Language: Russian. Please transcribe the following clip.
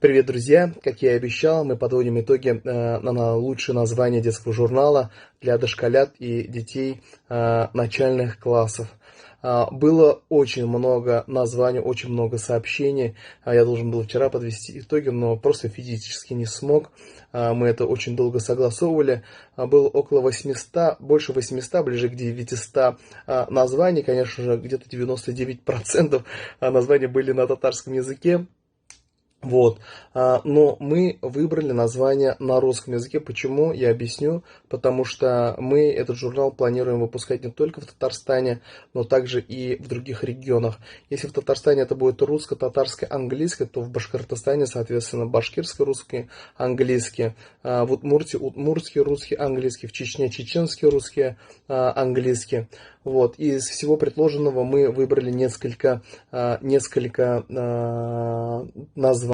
Привет, друзья! Как я и обещал, мы подводим итоги на лучшее название детского журнала для дошколят и детей начальных классов. Было очень много названий, очень много сообщений. Я должен был вчера подвести итоги, но просто физически не смог. Мы это очень долго согласовывали. Было около 800, больше 800, ближе к 900 названий. Конечно же, где-то 99% названий были на татарском языке. Вот, но мы выбрали название на русском языке. Почему? Я объясню. Потому что мы этот журнал планируем выпускать не только в Татарстане, но также и в других регионах. Если в Татарстане это будет русско-татарский английский, то в Башкортостане, соответственно, башкирско-русский английский, в Удмуртии удмуртский русский английский, в Чечне чеченский русский английский. Вот. Из всего предложенного мы выбрали несколько названий.